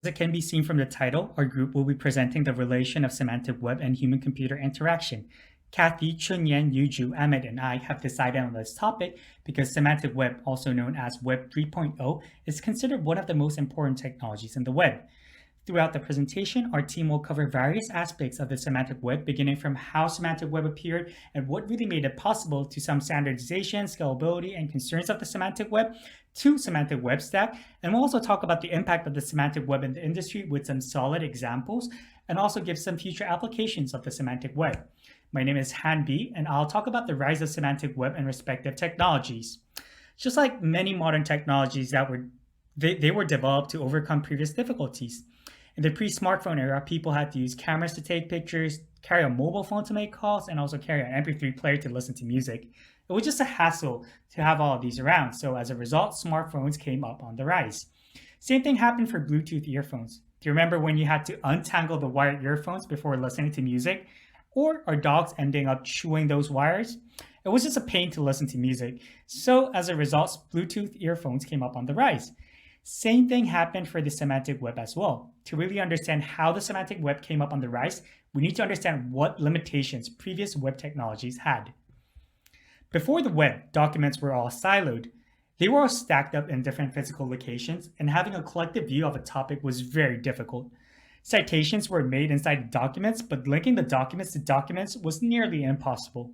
As it can be seen from the title, our group will be presenting the relation of semantic web and human-computer interaction. Kathy, Chunyan, Yuju, Ahmed, and I have decided on this topic because semantic web, also known as Web 3.0, is considered one of the most important technologies in the web. Throughout the presentation, our team will cover various aspects of the semantic web, beginning from how semantic web appeared and what really made it possible, to some standardization, scalability, and concerns of the semantic web, to semantic web stack. And we'll also talk about the impact of the semantic web in the industry with some solid examples, and also give some future applications of the semantic web. My name is Han B, and I'll talk about the rise of semantic web and respective technologies. Just like many modern technologies they were developed to overcome previous difficulties. In the pre-smartphone era, people had to use cameras to take pictures, carry a mobile phone to make calls, and also carry an MP3 player to listen to music. It was just a hassle to have all of these around, so as a result, smartphones came up on the rise. Same thing happened for Bluetooth earphones. Do you remember when you had to untangle the wired earphones before listening to music? Or are dogs ending up chewing those wires? It was just a pain to listen to music. So as a result, Bluetooth earphones came up on the rise. Same thing happened for the semantic web as well. To really understand how the semantic web came up on the rise, we need to understand what limitations previous web technologies had. Before the web, documents were all siloed. They were all stacked up in different physical locations, and having a collective view of a topic was very difficult. Citations were made inside documents, but linking the documents to documents was nearly impossible.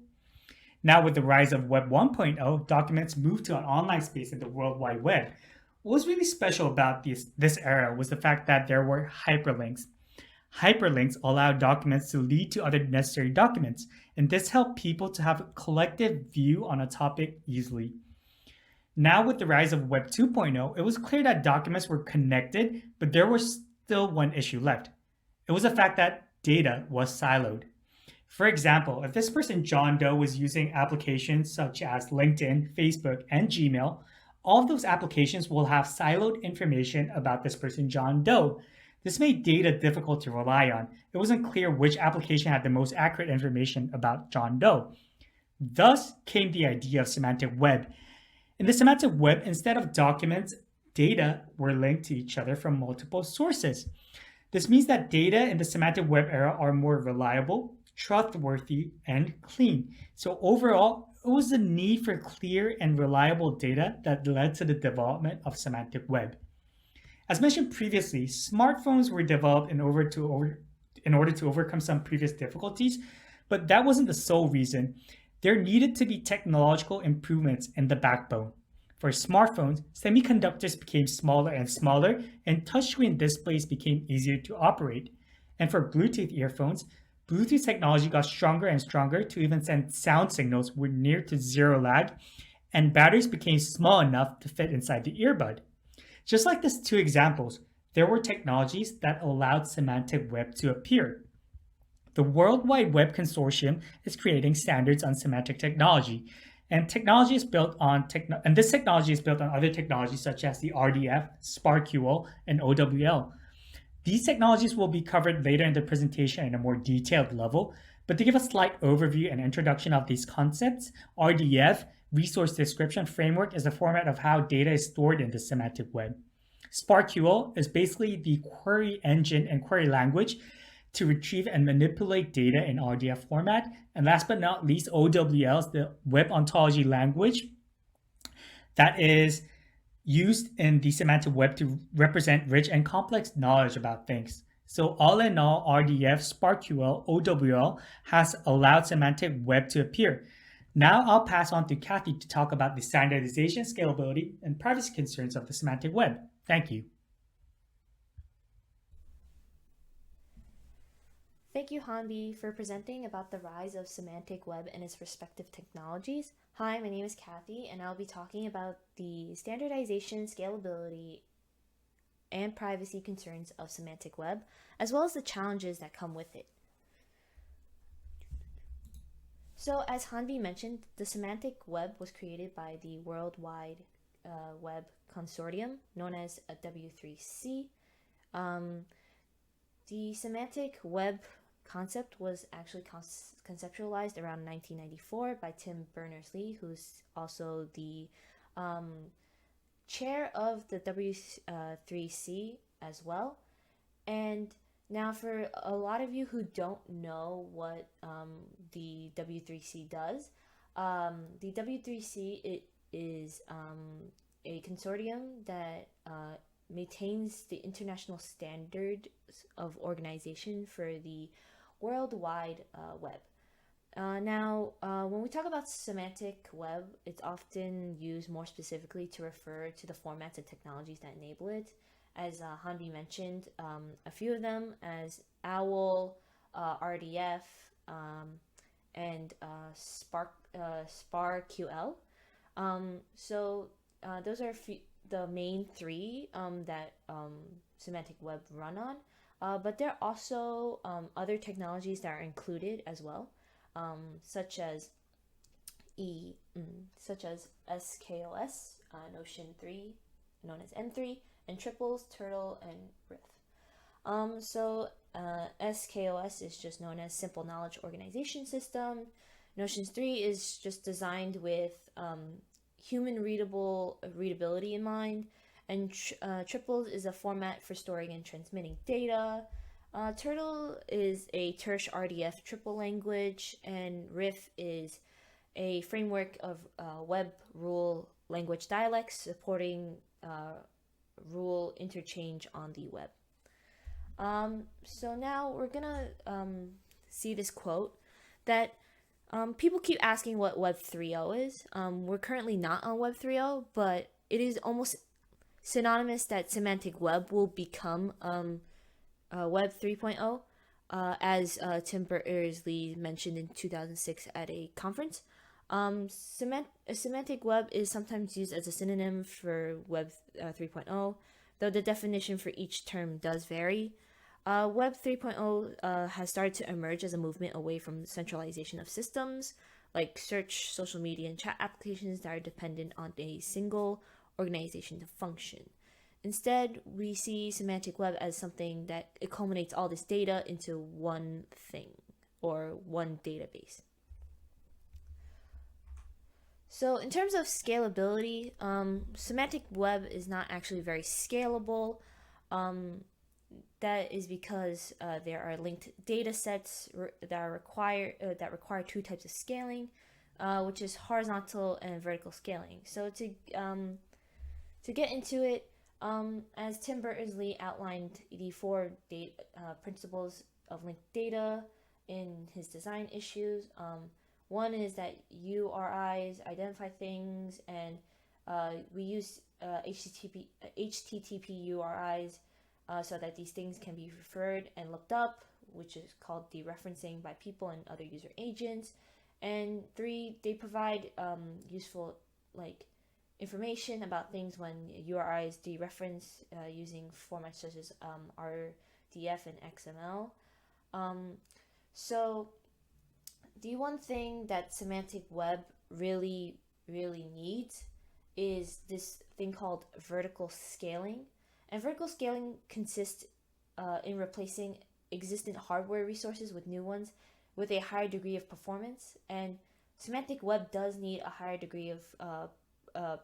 Now, with the rise of Web 1.0, documents moved to an online space in the World Wide Web. What was really special about this era was the fact that there were hyperlinks. Hyperlinks allowed documents to lead to other necessary documents, and this helped people to have a collective view on a topic easily. Now, with the rise of Web 2.0, it was clear that documents were connected, but there was still one issue left. It was the fact that data was siloed. For example, if this person John Doe was using applications such as LinkedIn, Facebook, and Gmail, all of those applications will have siloed information about this person John Doe. This made data difficult to rely on. It wasn't clear which application had the most accurate information about John Doe. Thus came the idea of semantic web. In the semantic web, instead of documents, data were linked to each other from multiple sources. This means that data in the semantic web era are more reliable, trustworthy, and clean. So overall, it was the need for clear and reliable data that led to the development of semantic web. As mentioned previously, smartphones were developed in order to overcome some previous difficulties, but that wasn't the sole reason. There needed to be technological improvements in the backbone. For smartphones, semiconductors became smaller and smaller, and touchscreen displays became easier to operate. And for Bluetooth earphones, Bluetooth technology got stronger and stronger to even send sound signals with near to zero lag, and batteries became small enough to fit inside the earbud. Just like these two examples, there were technologies that allowed semantic web to appear. The World Wide Web Consortium is creating standards on semantic technology, and this technology is built on other technologies such as the RDF, SparkQL, and OWL. These technologies will be covered later in the presentation in a more detailed level, but to give a slight overview and introduction of these concepts, RDF, Resource Description Framework, is a format of how data is stored in the semantic web. SparkQL is basically the query engine and query language to retrieve and manipulate data in RDF format. And last but not least, OWL is the web ontology language that is used in the semantic web to represent rich and complex knowledge about things. So all in all, RDF, SparkQL, OWL has allowed semantic web to appear. Now I'll pass on to Kathy to talk about the standardization, scalability, and privacy concerns of the semantic web. Thank you. Thank you, Hanbi, for presenting about the rise of semantic web and its respective technologies. Hi, my name is Kathy, and I'll be talking about the standardization, scalability, and privacy concerns of semantic web, as well as the challenges that come with it. So, as Hanbi mentioned, the semantic web was created by the World Wide Web Consortium, known as a W3C. The semantic web concept was actually conceptualized around 1994 by Tim Berners-Lee, who's also the chair of the W3C as well. And now, for a lot of you who don't know what the W3C does, the W3C it is a consortium that maintains the international standards of organization for the World Wide Web. When we talk about semantic web, it's often used more specifically to refer to the formats and technologies that enable it. As Hanbi mentioned, a few of them as OWL, RDF, and SparQL. Those are the main three that semantic web run on. But there are also other technologies that are included as well, such as SKOS, Notion 3, known as N3, and triples, turtle, and riff. SKOS is just known as Simple Knowledge Organization System. Notions 3 is just designed with human readability in mind, and triples is a format for storing and transmitting data. Turtle is a terse RDF triple language, and Riff is a framework of web rule language dialects supporting rule interchange on the web. So now we're gonna see this quote that people keep asking what Web 3.0 is. We're currently not on Web 3.0, but it is almost synonymous that semantic web will become Web 3.0, as Tim Berners-Lee mentioned in 2006 at a conference. Semantic web is sometimes used as a synonym for Web 3.0, though the definition for each term does vary. Web 3.0 has started to emerge as a movement away from centralization of systems like search, social media, and chat applications that are dependent on a single organization to function. Instead, we see semantic web as something that it culminates all this data into one thing or one database. So in terms of scalability, semantic web is not actually very scalable. That is because there are linked data sets that require two types of scaling, which is horizontal and vertical scaling. So to get into it, as Tim Berners-Lee outlined the four principles of linked data in his design issues. One is that URIs identify things, and we use HTTP URIs so that these things can be referred and looked up, which is called dereferencing by people and other user agents. And three, they provide useful information about things when URIs dereference using formats such as RDF and XML. So the one thing that semantic web really needs is this thing called vertical scaling. And vertical scaling consists in replacing existing hardware resources with new ones with a higher degree of performance. And semantic web does need a higher degree of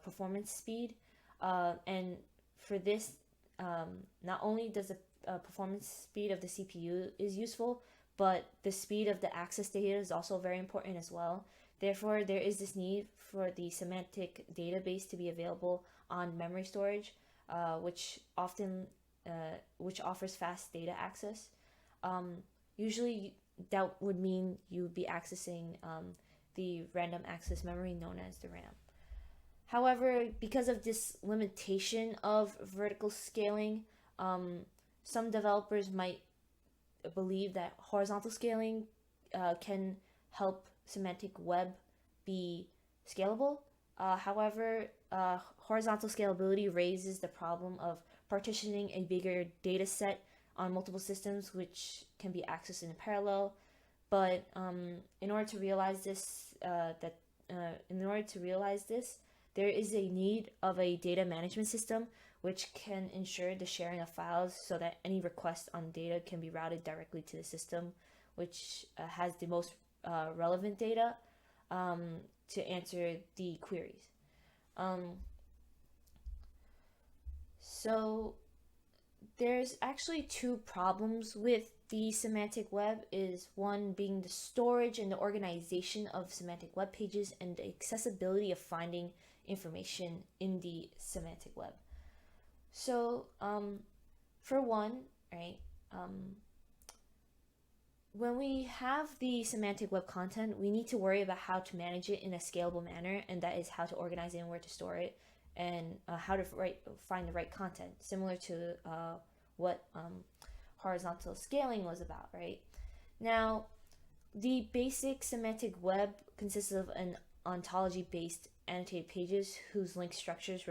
performance speed. And for this, not only does the performance speed of the CPU is useful, but the speed of the access data is also very important as well. Therefore, there is this need for the semantic database to be available on memory storage, which offers fast data access. Usually, that would mean you would be accessing the random access memory known as the RAM. However, because of this limitation of vertical scaling, some developers might believe that horizontal scaling can help semantic web be scalable. However, horizontal scalability raises the problem of partitioning a bigger data set on multiple systems, which can be accessed in parallel. But in order to realize this, there is a need of a data management system which can ensure the sharing of files so that any request on data can be routed directly to the system, which has the most relevant data to answer the queries. So there's actually two problems with the semantic web, is one being the storage and the organization of semantic web pages and the accessibility of finding information in the semantic web. So for one, right, when we have the semantic web content, we need to worry about how to manage it in a scalable manner, and that is how to organize it and where to store it, and how to find the right content, similar to what horizontal scaling was about, right? Now, the basic semantic web consists of an ontology-based annotated pages whose link structures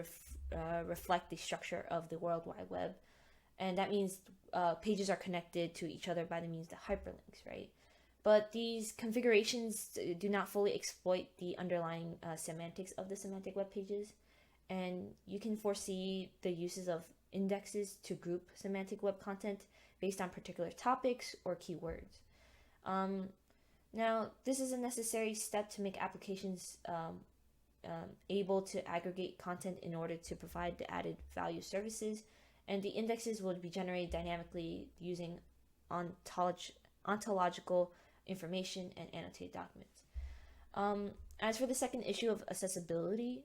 reflect the structure of the World Wide Web, and that means pages are connected to each other by the means of hyperlinks, right? But these configurations do not fully exploit the underlying semantics of the semantic web pages, and you can foresee the uses of indexes to group semantic web content based on particular topics or keywords. Now, this is a necessary step to make applications able to aggregate content in order to provide the added value services, and the indexes would be generated dynamically using ontological information and annotated documents. As for the second issue of accessibility,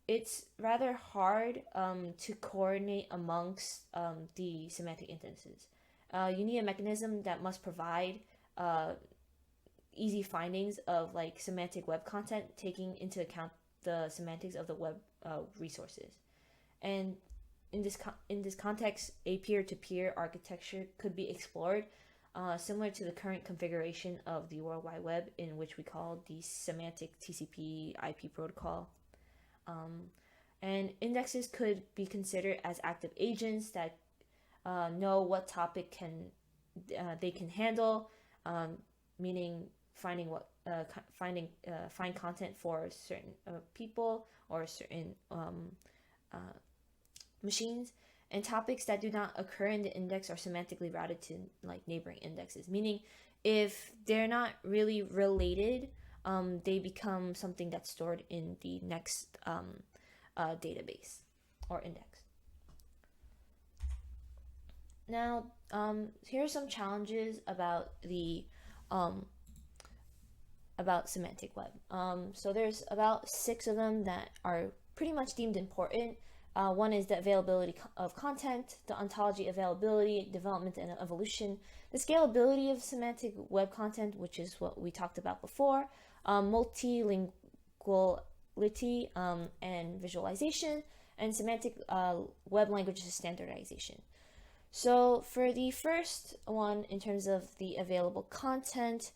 it's rather hard to coordinate amongst the semantic instances. You need a mechanism that must provide easy findings of like semantic web content, taking into account the semantics of the web resources. And in this context, a peer-to-peer architecture could be explored, similar to the current configuration of the World Wide Web, in which we call the semantic TCP/IP protocol. And indexes could be considered as active agents that know what topic they can handle, meaning find content for certain people or certain machines, and topics that do not occur in the index are semantically routed to like neighboring indexes, meaning if they're not really related, they become something that's stored in the next database or index. Now, here are some challenges about the about semantic web. So there's about 6 of them that are pretty much deemed important. One is the availability of content, the ontology availability, development and evolution, the scalability of semantic web content, which is what we talked about before, multilinguality and visualization, and semantic web languages standardization. So for the first one, in terms of the available content,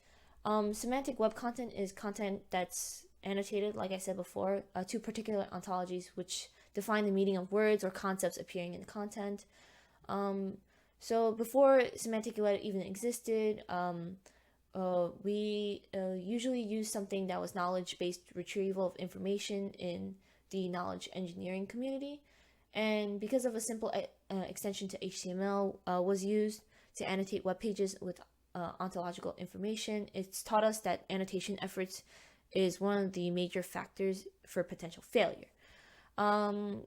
semantic web content is content that's annotated, like I said before, to particular ontologies which define the meaning of words or concepts appearing in the content. So before semantic web even existed, we usually used something that was knowledge-based retrieval of information in the knowledge engineering community. And because of a simple extension to HTML was used to annotate web pages with ontological information, it's taught us that annotation efforts is one of the major factors for potential failure.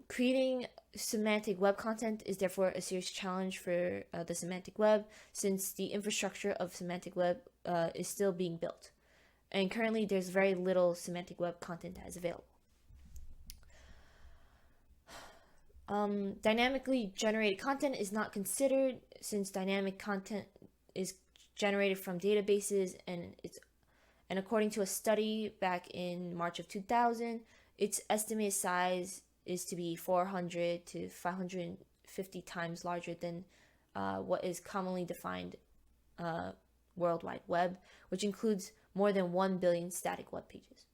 Creating semantic web content is therefore a serious challenge for the semantic web, since the infrastructure of semantic web is still being built. And currently there's very little semantic web content that is available. Dynamically generated content is not considered, since dynamic content is generated from databases, and according to a study back in March of 2000, its estimated size is to be 400 to 550 times larger than what is commonly defined World Wide Web, which includes more than 1 billion static web pages.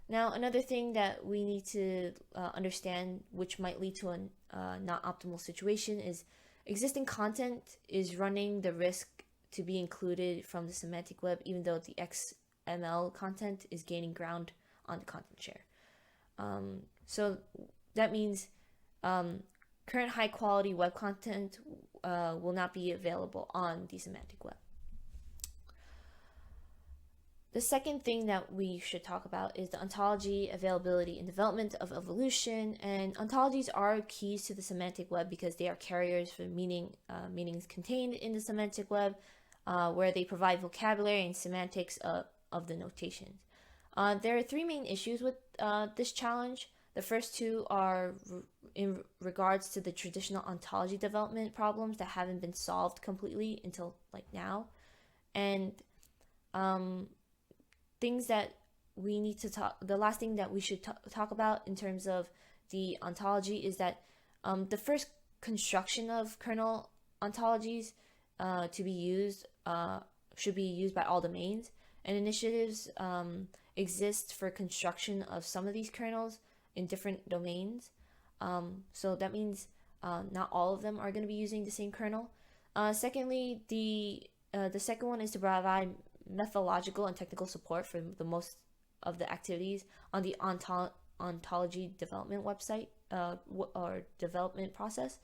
Now, another thing that we need to understand, which might lead to a not optimal situation, is existing content is running the risk to be included from the semantic web, even though the XML content is gaining ground on the content share. So that means current high quality web content will not be available on the semantic web. The second thing that we should talk about is the ontology, availability, and development of evolution. And ontologies are keys to the semantic web because they are carriers for meanings contained in the semantic web, where they provide vocabulary and semantics of the notations. There are three main issues with this challenge. The first two are in regards to the traditional ontology development problems that haven't been solved completely until now, and things that we need to talk. The last thing that we should talk about in terms of the ontology is that the first construction of kernel ontologies to be used should be used by all domains, and initiatives exist for construction of some of these kernels in different domains. So that means not all of them are going to be using the same kernel. Secondly, the second one is to provide methodological and technical support for the most of the activities on the ontology development website or development process,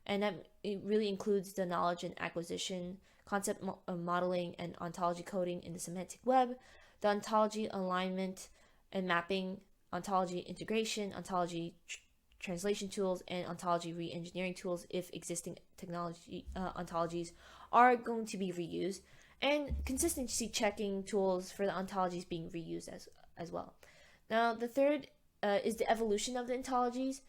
and that it really includes the knowledge and acquisition, concept modeling, and ontology coding in the semantic web, the ontology alignment and mapping, ontology integration, ontology translation tools, and ontology re-engineering tools if existing technology ontologies are going to be reused, and consistency checking tools for the ontologies being reused as well. Now, the third is the evolution of the ontologies.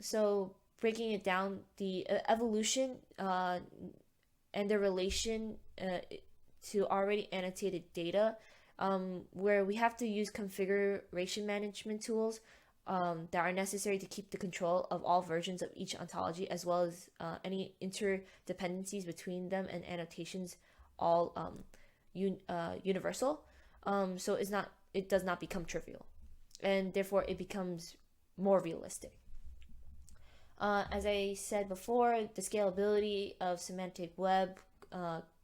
So breaking it down, the evolution and the relation to already annotated data, where we have to use configuration management tools that are necessary to keep the control of all versions of each ontology, as well as any interdependencies between them and annotations, all universal. So it does not become trivial, and therefore it becomes more realistic. As I said before, the scalability of semantic web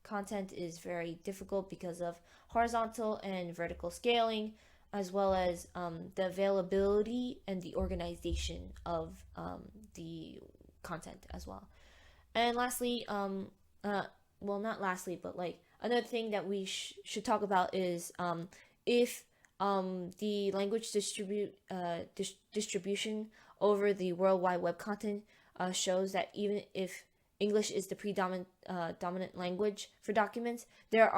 content is very difficult because of horizontal and vertical scaling, as well as the availability and the organization of the content as well. And lastly, well, not lastly, but another thing that we should talk about is if the language distribution over the World Wide Web content shows that even if English is the dominant language for documents, there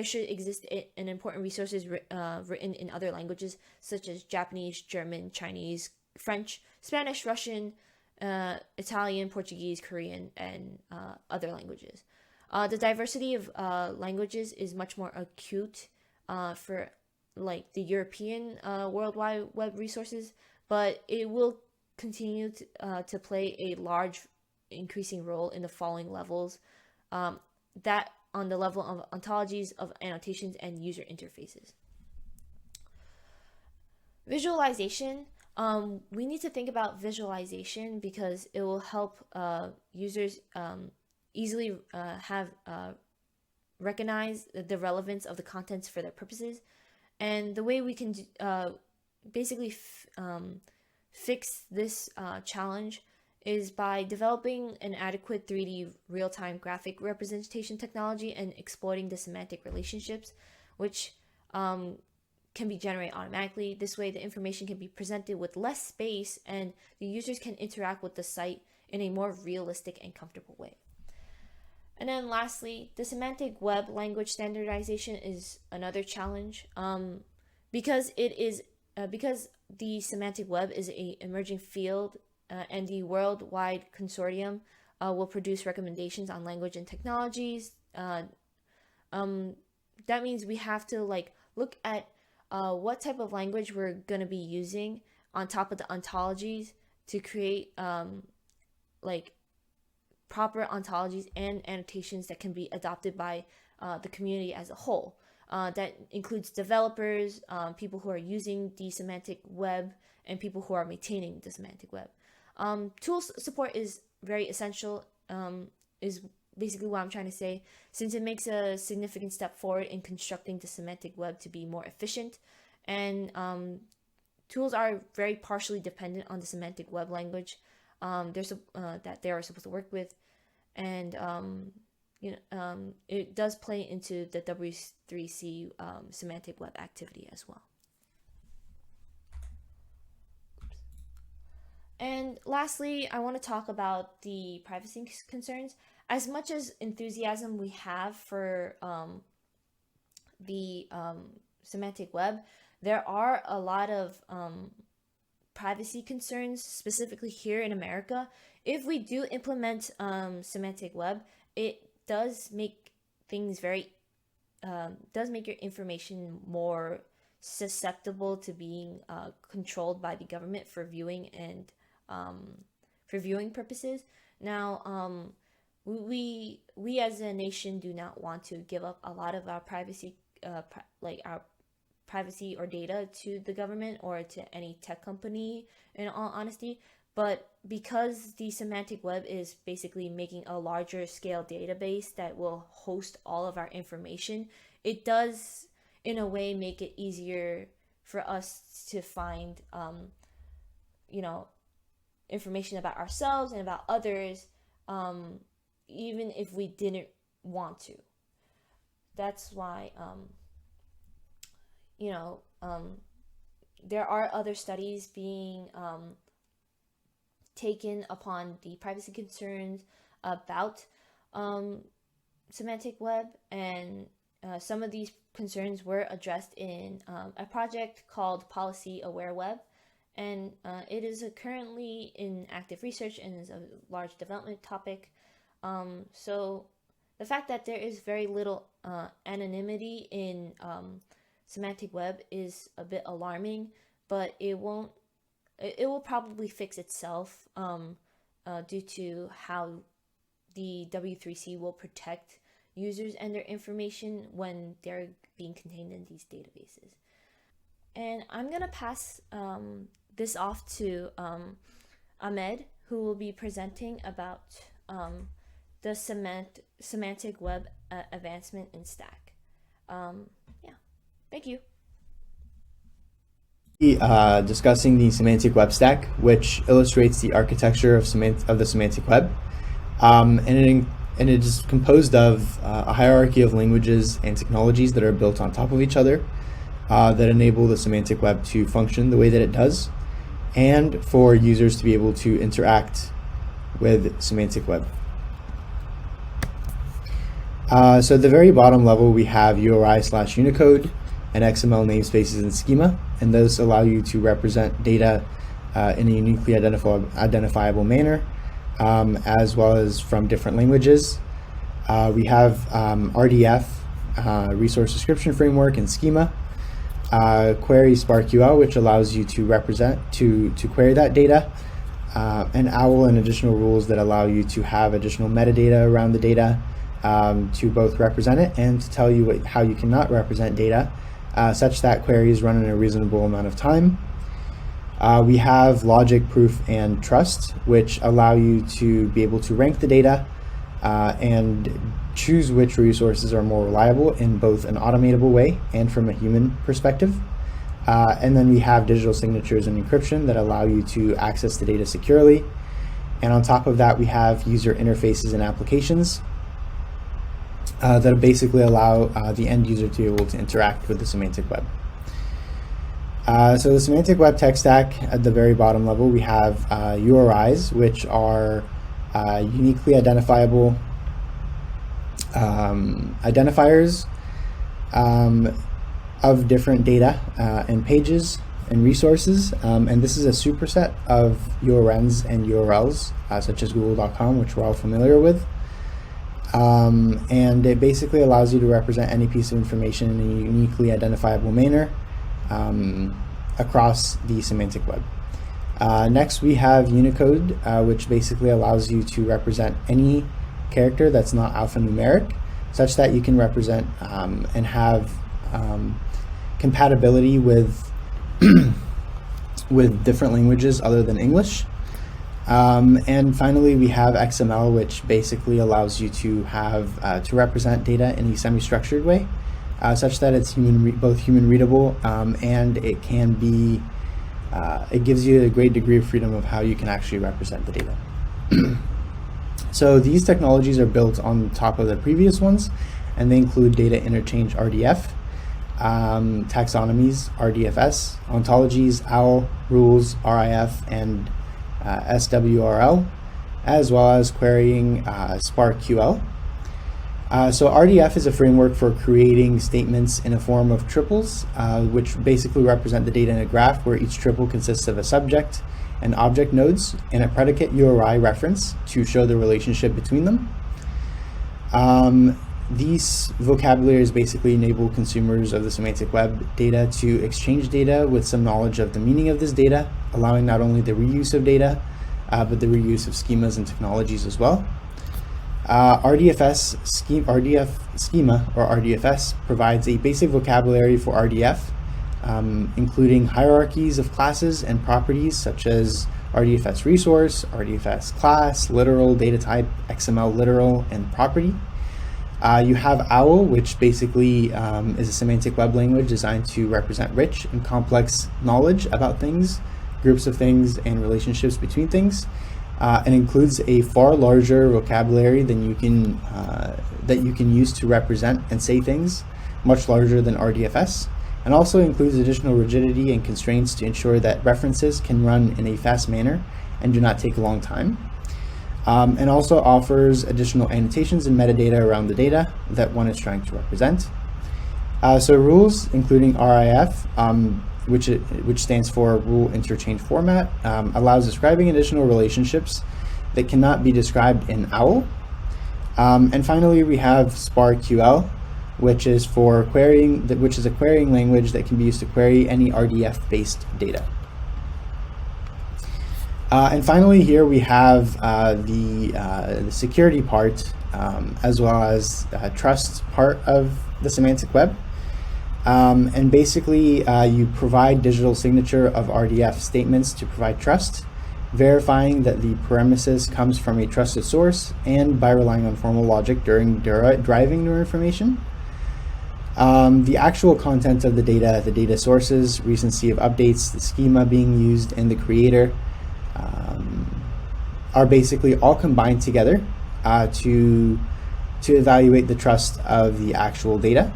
should exist an important resources written in other languages such as Japanese, German, Chinese, French, Spanish, Russian, Italian, Portuguese, Korean, and other languages. The diversity of languages is much more acute for the European World Wide Web resources, but it will continue to play a large increasing role in the following levels, that on the level of ontologies, of annotations, and user interfaces. Visualization. We need to think about visualization because it will help users easily recognize the relevance of the contents for their purposes. And the way we can basically fix this challenge is by developing an adequate 3D real-time graphic representation technology and exploiting the semantic relationships, which can be generated automatically. This way, the information can be presented with less space and the users can interact with the site in a more realistic and comfortable way. And then lastly, the semantic web language standardization is another challenge because the semantic web is an emerging field, and the worldwide consortium will produce recommendations on language and technologies. That means we have to look at what type of language we're going to be using on top of the ontologies to create proper ontologies and annotations that can be adopted by the community as a whole. That includes developers, people who are using the semantic web, and people who are maintaining the semantic web. Tools support is very essential, is basically what I'm trying to say, since it makes a significant step forward in constructing the semantic web to be more efficient. And tools are very partially dependent on the semantic web language that they are supposed to work with. And it does play into the W3C semantic web activity as well. And lastly, I want to talk about the privacy concerns. As much as enthusiasm we have for the semantic web, there are a lot of privacy concerns, specifically here in America. If we do implement semantic web, it does make things does make your information more susceptible to being controlled by the government for viewing and for viewing purposes. Now, we as a nation do not want to give up a lot of our privacy, our privacy or data to the government or to any tech company, in all honesty. But because the semantic web is basically making a larger scale database that will host all of our information, it does in a way make it easier for us to find information about ourselves and about others, even if we didn't want to. That's why there are other studies being taken upon the privacy concerns about semantic web, and some of these concerns were addressed in a project called Policy Aware Web, and it is currently in active research and is a large development topic. So the fact that there is very little anonymity in semantic web is a bit alarming, but it will probably fix itself due to how the W3C will protect users and their information when they're being contained in these databases. And I'm going to pass this off to Ahmed, who will be presenting about the semantic web advancement in Stack. Thank you. Discussing the semantic web stack, which illustrates the architecture of the semantic web, and it is composed of a hierarchy of languages and technologies that are built on top of each other that enable the semantic web to function the way that it does, and for users to be able to interact with semantic web. So at the very bottom level, we have URI/Unicode and XML namespaces and schema, and those allow you to represent data in a uniquely identifiable manner, as well as from different languages. We have RDF, Resource Description Framework, and schema. Query SparkQL, which allows you to query that data, and OWL and additional rules that allow you to have additional metadata around the data to both represent it and to tell you how you cannot represent data, such that queries run in a reasonable amount of time. We have logic, proof, and trust, which allow you to be able to rank the data and choose which resources are more reliable in both an automatable way and from a human perspective. And then we have digital signatures and encryption that allow you to access the data securely. And on top of that, we have user interfaces and applications that basically allow the end user to be able to interact with the semantic web. So the semantic web tech stack, at the very bottom level, we have URIs, which are uniquely identifiable identifiers of different data and pages and resources. And this is a superset of URNs and URLs, such as google.com, which we're all familiar with. And it basically allows you to represent any piece of information in a uniquely identifiable manner across the semantic web. Next, we have Unicode, which basically allows you to represent any character that's not alphanumeric, such that you can represent and have compatibility with with different languages other than English. And finally, we have XML, which basically allows you to have to represent data in a semi-structured way, such that it's both human readable and it can be it gives you a great degree of freedom of how you can actually represent the data. So these technologies are built on top of the previous ones, and they include data interchange RDF, taxonomies RDFS, ontologies OWL, rules RIF, and SWRL, as well as querying SparkQL. So RDF is a framework for creating statements in a form of triples, which basically represent the data in a graph where each triple consists of a subject and object nodes and a predicate URI reference to show the relationship between them. These vocabularies basically enable consumers of the semantic web data to exchange data with some knowledge of the meaning of this data, allowing not only the reuse of data, but the reuse of schemas and technologies as well. RDF schema, or RDFS, provides a basic vocabulary for RDF, including hierarchies of classes and properties such as RDFS resource, RDFS class, literal, data type, XML literal, and property. You have OWL, which basically is a semantic web language designed to represent rich and complex knowledge about things, groups of things, and relationships between things. And includes a far larger vocabulary than that you can use to represent and say things, much larger than RDFS, and also includes additional rigidity and constraints to ensure that references can run in a fast manner and do not take a long time. And also offers additional annotations and metadata around the data that one is trying to represent. So rules, including RIF, which stands for Rule Interchange Format, allows describing additional relationships that cannot be described in OWL. And finally, we have SparkQL, which is for querying, which is a querying language that can be used to query any RDF-based data. And finally, here we have the security part, as well as trust part of the semantic web. And basically, you provide digital signature of RDF statements to provide trust, verifying that the premises comes from a trusted source, and by relying on formal logic during driving new information. The actual content of the data sources, recency of updates, the schema being used, and the creator are basically all combined together to evaluate the trust of the actual data.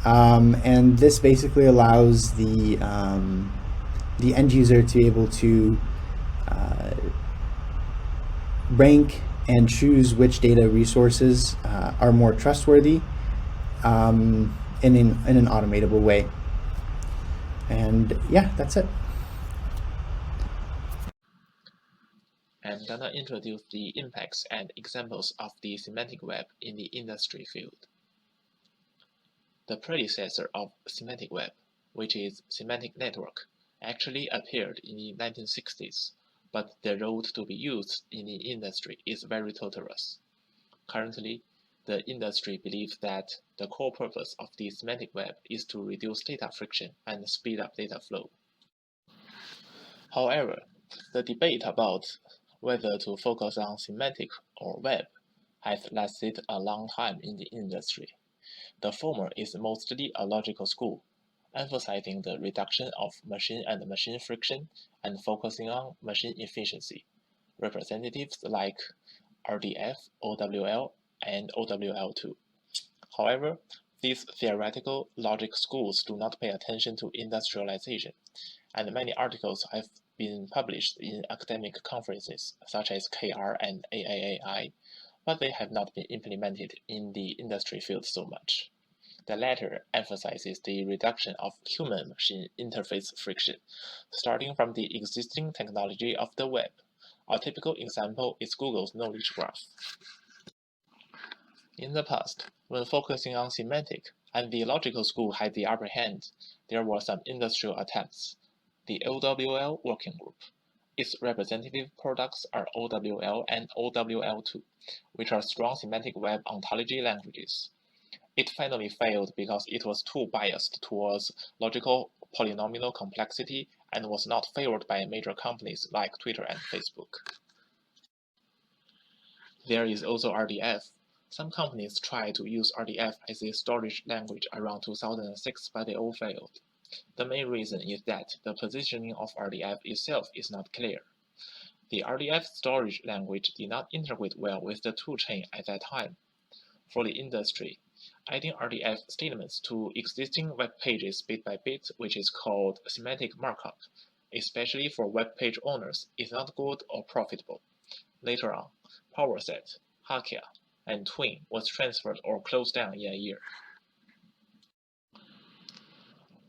And this basically allows the end user to be able to rank and choose which data resources are more trustworthy in an automatable way. And yeah, that's it. I'm gonna introduce the impacts and examples of the semantic web in the industry field. The predecessor of semantic web, which is semantic network, actually appeared in the 1960s, but the road to be used in the industry is very tortuous. Currently, the industry believes that the core purpose of the semantic web is to reduce data friction and speed up data flow. However, the debate about whether to focus on semantic or web has lasted a long time in the industry. The former is mostly a logical school, emphasizing the reduction of machine and machine friction and focusing on machine efficiency. Representatives like RDF, OWL, and OWL2. However, these theoretical logic schools do not pay attention to industrialization, and many articles have been published in academic conferences such as KR and AAAI, but they have not been implemented in the industry field so much. The latter emphasizes the reduction of human-machine interface friction, starting from the existing technology of the web. A typical example is Google's knowledge graph. In the past, when focusing on semantic, and the logical school had the upper hand, there were some industrial attempts. The OWL working group. Its representative products are OWL and OWL2, which are strong semantic web ontology languages. It finally failed because it was too biased towards logical polynomial complexity and was not favored by major companies like Twitter and Facebook. There is also RDF. Some companies tried to use RDF as a storage language around 2006, but they all failed. The main reason is that the positioning of RDF itself is not clear. The RDF storage language did not integrate well with the toolchain at that time. For the industry, adding RDF statements to existing web pages bit by bit, which is called semantic markup, especially for web page owners, is not good or profitable. Later on, PowerSet, Hakia, and Twin was transferred or closed down in a year.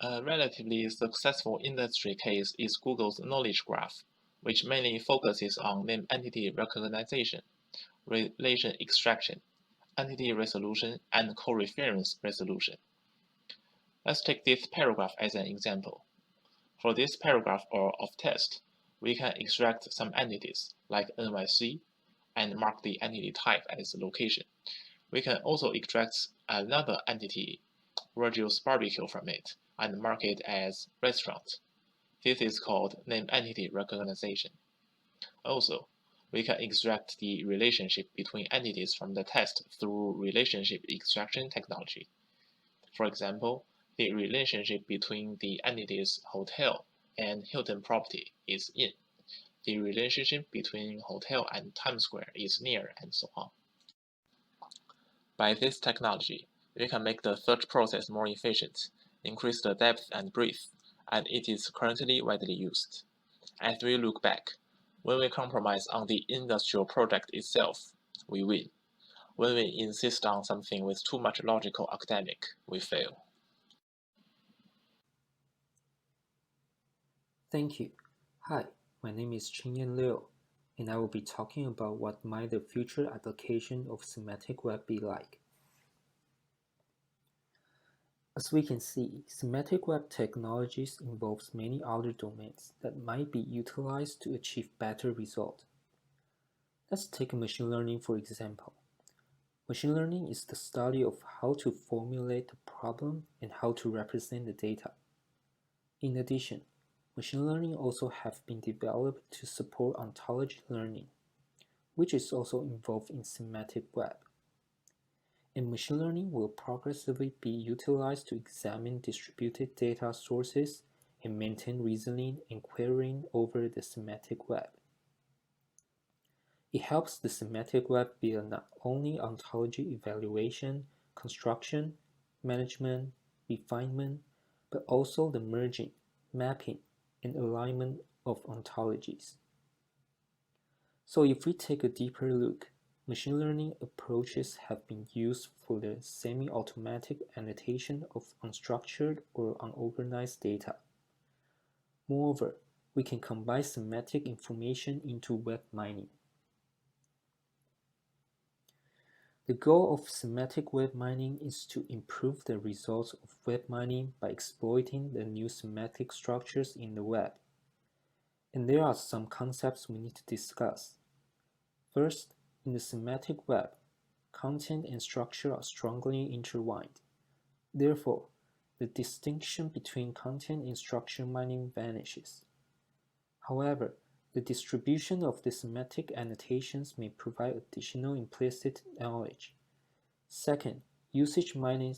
A relatively successful industry case is Google's Knowledge Graph, which mainly focuses on name entity recognition, relation extraction, entity resolution, and coreference resolution. Let's take this paragraph as an example. For this paragraph of text, we can extract some entities like NYC and mark the entity type as location. We can also extract another entity, Virgil's Barbecue, from it and mark it as restaurant. This is called name entity recognition. Also, we can extract the relationship between entities from the text through relationship extraction technology. For example, the relationship between the entities hotel and Hilton property is in. The relationship between hotel and Times Square is near, and so on. By this technology, we can make the search process more efficient, increase the depth and breadth, and it is currently widely used. As we look back, when we compromise on the industrial project itself, we win. When we insist on something with too much logical academic, we fail. Thank you. Hi, my name is Chinyan Liu, and I will be talking about what might the future application of semantic web be like. As we can see, semantic web technologies involves many other domains that might be utilized to achieve better results. Let's take machine learning for example. Machine learning is the study of how to formulate the problem and how to represent the data. In addition, machine learning also have been developed to support ontology learning, which is also involved in semantic web. And machine learning will progressively be utilized to examine distributed data sources and maintain reasoning and querying over the semantic web. It helps the semantic web build not only ontology evaluation, construction, management, refinement, but also the merging, mapping, and alignment of ontologies. So if we take a deeper look, machine learning approaches have been used for the semi-automatic annotation of unstructured or unorganized data. Moreover, we can combine semantic information into web mining. The goal of semantic web mining is to improve the results of web mining by exploiting the new semantic structures in the web. And there are some concepts we need to discuss. First, in the semantic web, content and structure are strongly intertwined. Therefore, the distinction between content and structure mining vanishes. However, the distribution of the semantic annotations may provide additional implicit knowledge. Second, usage mining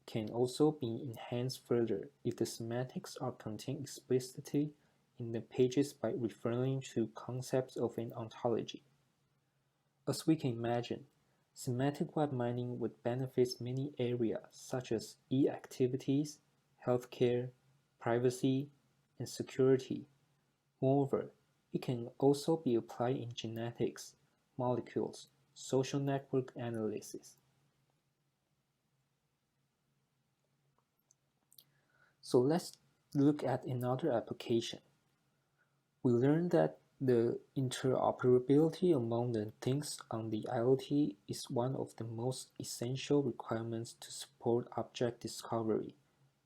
can also be enhanced further if the semantics are contained explicitly in the pages by referring to concepts of an ontology. As we can imagine, semantic web mining would benefit many areas such as e-activities, healthcare, privacy, and security. Moreover, it can also be applied in genetics, molecules, social network analysis. So let's look at another application. We learned that the interoperability among the things on the IoT is one of the most essential requirements to support object discovery,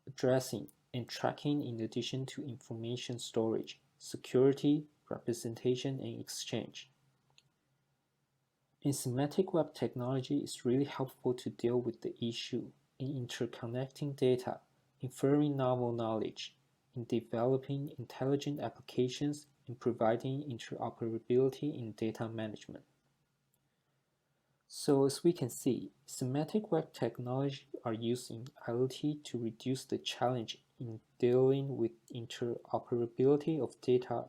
addressing, and tracking in addition to information storage, security, representation, and exchange. And semantic web technology is really helpful to deal with the issue in interconnecting data, inferring novel knowledge, in developing intelligent applications, and providing interoperability in data management. So as we can see, semantic web technology are used in IoT to reduce the challenge in dealing with interoperability of data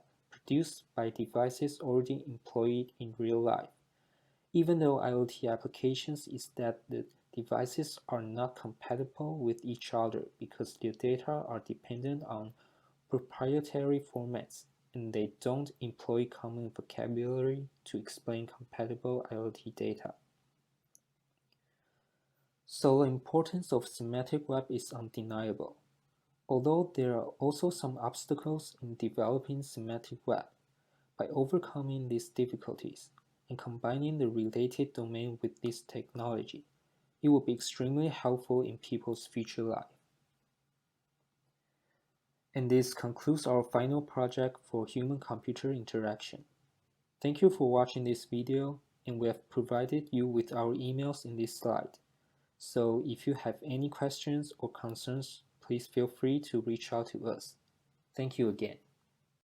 produced by devices already employed in real life. Even though IoT applications is that the devices are not compatible with each other because their data are dependent on proprietary formats, and they don't employ common vocabulary to explain compatible IoT data. So the importance of semantic web is undeniable. Although there are also some obstacles in developing semantic web, by overcoming these difficulties and combining the related domain with this technology, it will be extremely helpful in people's future life. And this concludes our final project for human-computer interaction. Thank you for watching this video, and we have provided you with our emails in this slide. So if you have any questions or concerns, please feel free to reach out to us. Thank you again.